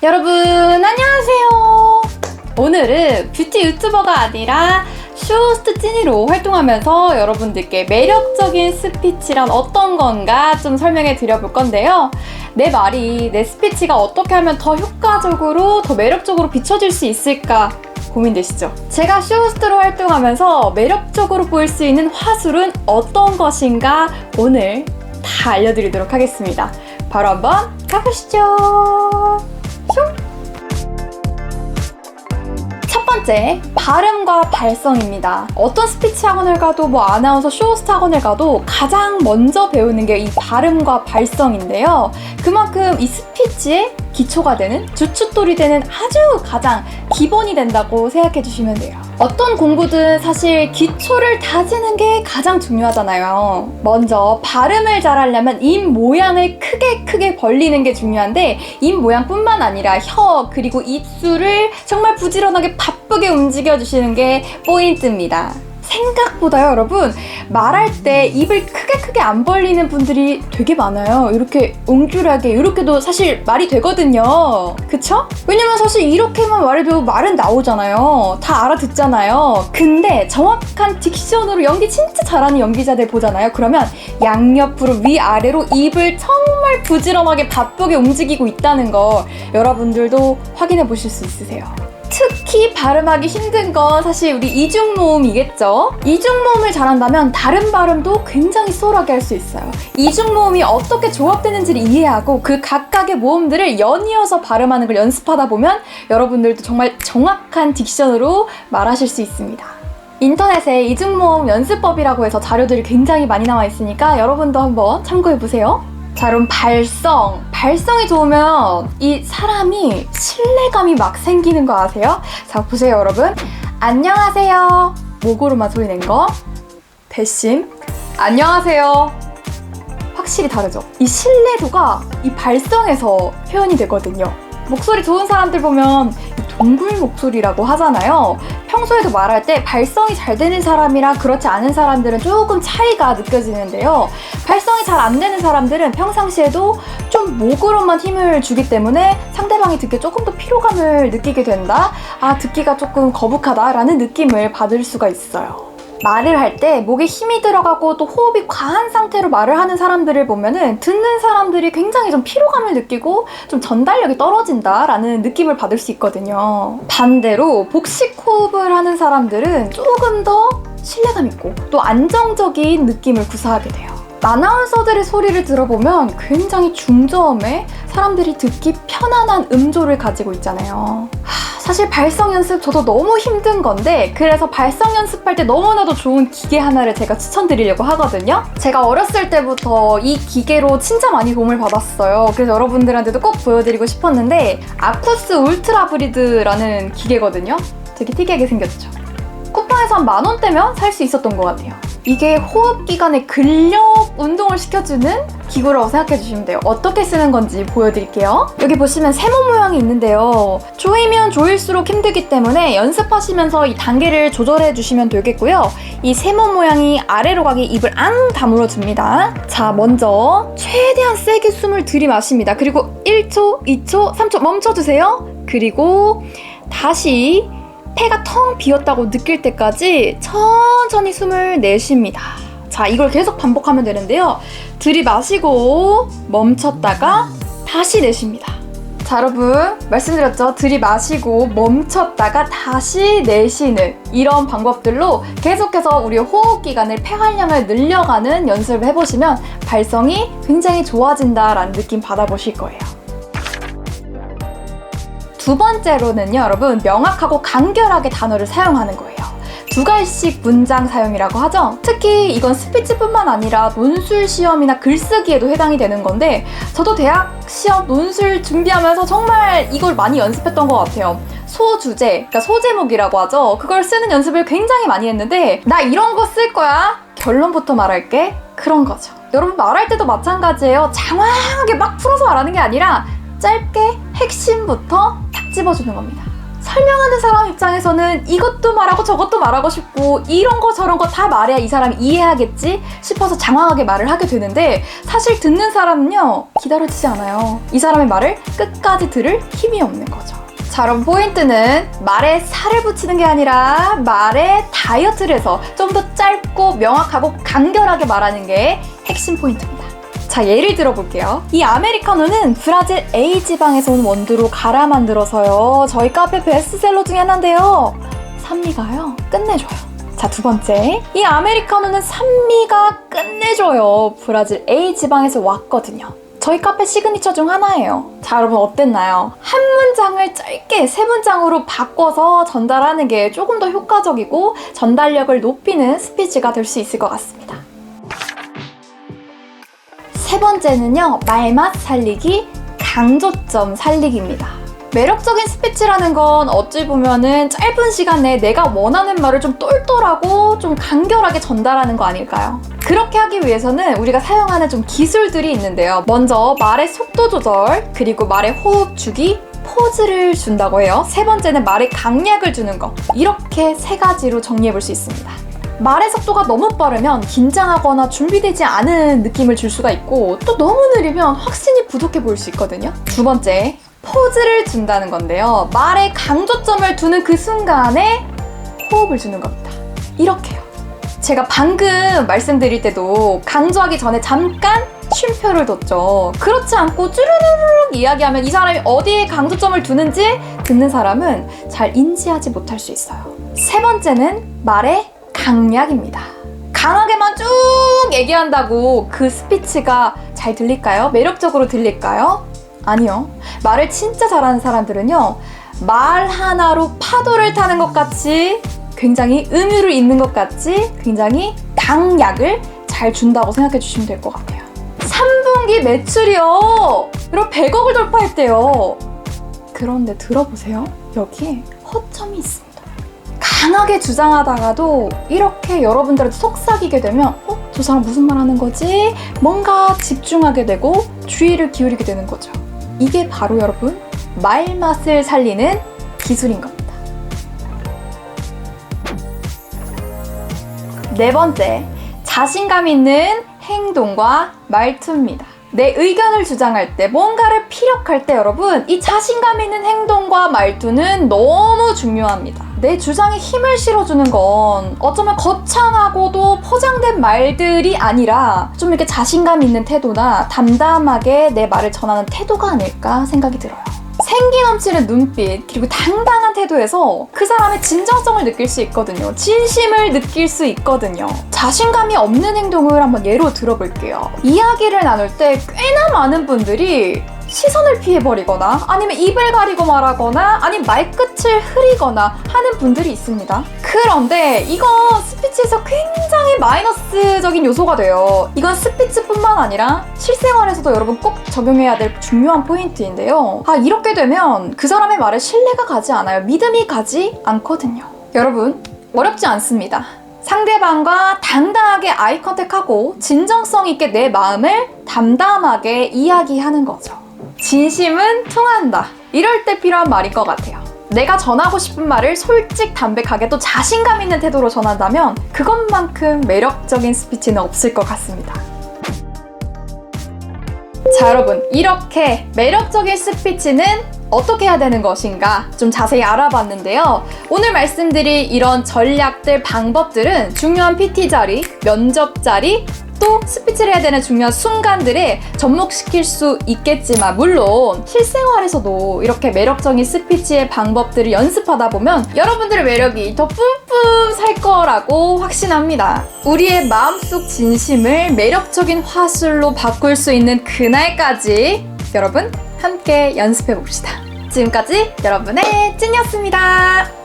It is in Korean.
여러분 안녕하세요. 오늘은 뷰티 유튜버가 아니라 쇼호스트 찐이로 활동하면서 여러분들께 매력적인 스피치란 어떤 건가 좀 설명해 드려볼 건데요. 내 말이, 내 스피치가 어떻게 하면 더 효과적으로, 더 매력적으로 비춰질 수 있을까 고민되시죠? 제가 쇼호스트로 활동하면서 매력적으로 보일 수 있는 화술은 어떤 것인가 오늘 다 알려드리도록 하겠습니다. 바로 한번 가보시죠. 첫 번째, 발음과 발성입니다. 어떤 스피치 학원을 가도 아나운서 쇼호스트 학원을 가도 가장 먼저 배우는 게 이 발음과 발성인데요. 그만큼 이 스피치의 기초가 되는, 주춧돌이 되는 아주 가장 기본이 된다고 생각해 주시면 돼요. 어떤 공부든 사실 기초를 다지는 게 가장 중요하잖아요. 먼저 발음을 잘하려면 입 모양을 크게 벌리는 게 중요한데, 입 모양뿐만 아니라 혀 그리고 입술을 정말 부지런하게 바쁘게 움직여주시는 게 포인트입니다. 생각보다요, 여러분, 말할 때 입을 크게 안 벌리는 분들이 되게 많아요. 이렇게 옹졸하게, 이렇게도 사실 말이 되거든요. 그쵸? 왜냐면 사실 이렇게만 말해도 말은 나오잖아요. 다 알아듣잖아요. 근데 정확한 딕션으로 연기 진짜 잘하는 연기자들 보잖아요. 그러면 양옆으로 위아래로 입을 정말 부지런하게 바쁘게 움직이고 있다는 거 여러분들도 확인해 보실 수 있으세요. 특히 발음하기 힘든 건 사실 우리 이중모음이겠죠? 이중모음을 잘한다면 다른 발음도 굉장히 수월하게 할 수 있어요. 이중모음이 어떻게 조합되는지를 이해하고 그 각각의 모음들을 연이어서 발음하는 걸 연습하다 보면 여러분들도 정말 정확한 딕션으로 말하실 수 있습니다. 인터넷에 이중모음 연습법이라고 해서 자료들이 굉장히 많이 나와 있으니까 여러분도 한번 참고해보세요. 자, 그럼 발성이 좋으면 이 사람이 신뢰감이 막 생기는 거 아세요? 자, 보세요 여러분. 안녕하세요. 목으로만 소리 낸 거. 대신 안녕하세요. 확실히 다르죠? 이 신뢰도가 이 발성에서 표현이 되거든요. 목소리 좋은 사람들 보면 동굴 목소리라고 하잖아요. 평소에도 말할 때 발성이 잘 되는 사람이랑 그렇지 않은 사람들은 조금 차이가 느껴지는데요. 발성이 잘 안 되는 사람들은 평상시에도 좀 목으로만 힘을 주기 때문에 상대방이 듣기에 조금 더 피로감을 느끼게 된다? 듣기가 조금 거북하다라는 느낌을 받을 수가 있어요. 말을 할 때 목에 힘이 들어가고 또 호흡이 과한 상태로 말을 하는 사람들을 보면은 듣는 사람들이 굉장히 좀 피로감을 느끼고 좀 전달력이 떨어진다라는 느낌을 받을 수 있거든요. 반대로 복식 호흡을 하는 사람들은 조금 더 신뢰감 있고 또 안정적인 느낌을 구사하게 돼요. 아나운서들의 소리를 들어보면 굉장히 중저음에 사람들이 듣기 편안한 음조를 가지고 있잖아요. 사실 발성 연습 저도 너무 힘든 건데, 그래서 발성 연습할 때 너무나도 좋은 기계 하나를 제가 추천드리려고 하거든요. 제가 어렸을 때부터 이 기계로 진짜 많이 도움을 받았어요. 그래서 여러분들한테도 꼭 보여드리고 싶었는데, 아쿠스 울트라 브리드라는 기계거든요. 되게 특이하게 생겼죠. 쿠팡에서 한 10,000원대면 살 수 있었던 것 같아요. 이게 호흡기관의 근력 운동을 시켜주는 기구라고 생각해 주시면 돼요. 어떻게 쓰는 건지 보여드릴게요. 여기 보시면 세모 모양이 있는데요. 조이면 조일수록 힘들기 때문에 연습하시면서 이 단계를 조절해 주시면 되겠고요. 이 세모 모양이 아래로 가게 입을 앙 다물어 줍니다. 자, 먼저 최대한 세게 숨을 들이마십니다. 그리고 1초, 2초, 3초 멈춰주세요. 그리고 다시 폐가 텅 비었다고 느낄 때까지 천천히 숨을 내쉽니다. 자, 이걸 계속 반복하면 되는데요. 들이마시고 멈췄다가 다시 내쉽니다. 자, 여러분 말씀드렸죠? 들이마시고 멈췄다가 다시 내쉬는 이런 방법들로 계속해서 우리 호흡기관을 폐활량을 늘려가는 연습을 해보시면 발성이 굉장히 좋아진다라는 느낌 받아보실 거예요. 두 번째로는요, 여러분, 명확하고 간결하게 단어를 사용하는 거예요. 두갈식 문장 사용이라고 하죠. 특히 이건 스피치뿐만 아니라 논술 시험이나 글쓰기에도 해당이 되는 건데, 저도 대학 시험 논술 준비하면서 정말 이걸 많이 연습했던 것 같아요. 소주제, 그러니까 소제목이라고 하죠. 그걸 쓰는 연습을 굉장히 많이 했는데, 나 이런 거 쓸 거야. 결론부터 말할게. 그런 거죠. 여러분 말할 때도 마찬가지예요. 장황하게 막 풀어서 말하는 게 아니라 짧게 핵심부터 딱 집어주는 겁니다. 설명하는 사람 입장에서는 이것도 말하고 저것도 말하고 싶고 이런 거 저런 거 다 말해야 이 사람이 이해하겠지 싶어서 장황하게 말을 하게 되는데 사실 듣는 사람은요 기다려지지 않아요. 이 사람의 말을 끝까지 들을 힘이 없는 거죠. 자, 여러분 포인트는 말에 살을 붙이는 게 아니라 말에 다이어트를 해서 좀 더 짧고 명확하고 간결하게 말하는 게 핵심 포인트입니다. 자, 예를 들어볼게요. 이 아메리카노는 브라질 A지방에서 온 원두로 갈아 만들어서요. 저희 카페 베스트셀러 중에 하나인데요. 산미가요, 끝내줘요. 자, 두 번째. 이 아메리카노는 산미가 끝내줘요. 브라질 A지방에서 왔거든요. 저희 카페 시그니처 중 하나예요. 자, 여러분 어땠나요? 한 문장을 짧게 세 문장으로 바꿔서 전달하는 게 조금 더 효과적이고 전달력을 높이는 스피치가 될 수 있을 것 같습니다. 세 번째는요, 말맛 살리기, 강조점 살리기입니다. 매력적인 스피치라는 건 어찌 보면은 짧은 시간 내에 내가 원하는 말을 좀 똘똘하고 좀 간결하게 전달하는 거 아닐까요? 그렇게 하기 위해서는 우리가 사용하는 좀 기술들이 있는데요. 먼저 말의 속도 조절, 그리고 말의 호흡 주기, 포즈를 준다고 해요. 세 번째는 말에 강약을 주는 거. 이렇게 세 가지로 정리해 볼 수 있습니다. 말의 속도가 너무 빠르면 긴장하거나 준비되지 않은 느낌을 줄 수가 있고 또 너무 느리면 확신이 부족해 보일 수 있거든요. 두 번째, 포즈를 준다는 건데요. 말에 강조점을 두는 그 순간에 호흡을 주는 겁니다. 이렇게요. 제가 방금 말씀드릴 때도 강조하기 전에 잠깐 쉼표를 뒀죠. 그렇지 않고 쭈르르륵 이야기하면 이 사람이 어디에 강조점을 두는지 듣는 사람은 잘 인지하지 못할 수 있어요. 세 번째는 말의 강약입니다. 강하게만 쭉 얘기한다고 그 스피치가 잘 들릴까요? 매력적으로 들릴까요? 아니요. 말을 진짜 잘하는 사람들은요, 말 하나로 파도를 타는 것 같이 굉장히 음유를 잇는 것 같이 굉장히 강약을 잘 준다고 생각해 주시면 될 것 같아요. 3분기 매출이요! 여러분 100억을 돌파했대요. 그런데 들어보세요. 여기에 허점이 있습니다. 강하게 주장하다가도 이렇게 여러분들한테 속삭이게 되면 저 사람 무슨 말 하는 거지? 뭔가 집중하게 되고 주의를 기울이게 되는 거죠. 이게 바로 여러분 말맛을 살리는 기술인 겁니다. 네 번째, 자신감 있는 행동과 말투입니다. 내 의견을 주장할 때, 뭔가를 피력할 때 여러분 이 자신감 있는 행동과 말투는 너무 중요합니다. 내 주장에 힘을 실어주는 건 어쩌면 거창하고도 포장된 말들이 아니라 좀 이렇게 자신감 있는 태도나 담담하게 내 말을 전하는 태도가 아닐까 생각이 들어요. 생기 넘치는 눈빛 그리고 당당한 태도에서 그 사람의 진정성을 느낄 수 있거든요. 진심을 느낄 수 있거든요. 자신감이 없는 행동을 한번 예로 들어볼게요. 이야기를 나눌 때 꽤나 많은 분들이 시선을 피해버리거나 아니면 입을 가리고 말하거나 아니면 말끝을 흐리거나 하는 분들이 있습니다. 그런데 이건 스피치에서 굉장히 마이너스적인 요소가 돼요. 이건 스피치뿐만 아니라 실생활에서도 여러분 꼭 적용해야 될 중요한 포인트인데요. 이렇게 되면 그 사람의 말에 신뢰가 가지 않아요. 믿음이 가지 않거든요. 여러분 어렵지 않습니다. 상대방과 당당하게 아이 컨택하고 진정성 있게 내 마음을 담담하게 이야기하는 거죠. 진심은 통한다. 이럴 때 필요한 말인 것 같아요. 내가 전하고 싶은 말을 솔직 담백하게 또 자신감 있는 태도로 전한다면 그것만큼 매력적인 스피치는 없을 것 같습니다. 자, 여러분 이렇게 매력적인 스피치는 어떻게 해야 되는 것인가 좀 자세히 알아봤는데요. 오늘 말씀드릴 이런 전략들, 방법들은 중요한 PT 자리, 면접 자리, 또 스피치를 해야 되는 중요한 순간들에 접목시킬 수 있겠지만 물론 실생활에서도 이렇게 매력적인 스피치의 방법들을 연습하다 보면 여러분들의 매력이 더 뿜뿜 살 거라고 확신합니다. 우리의 마음속 진심을 매력적인 화술로 바꿀 수 있는 그날까지 여러분 함께 연습해 봅시다. 지금까지 여러분의 찐이었습니다.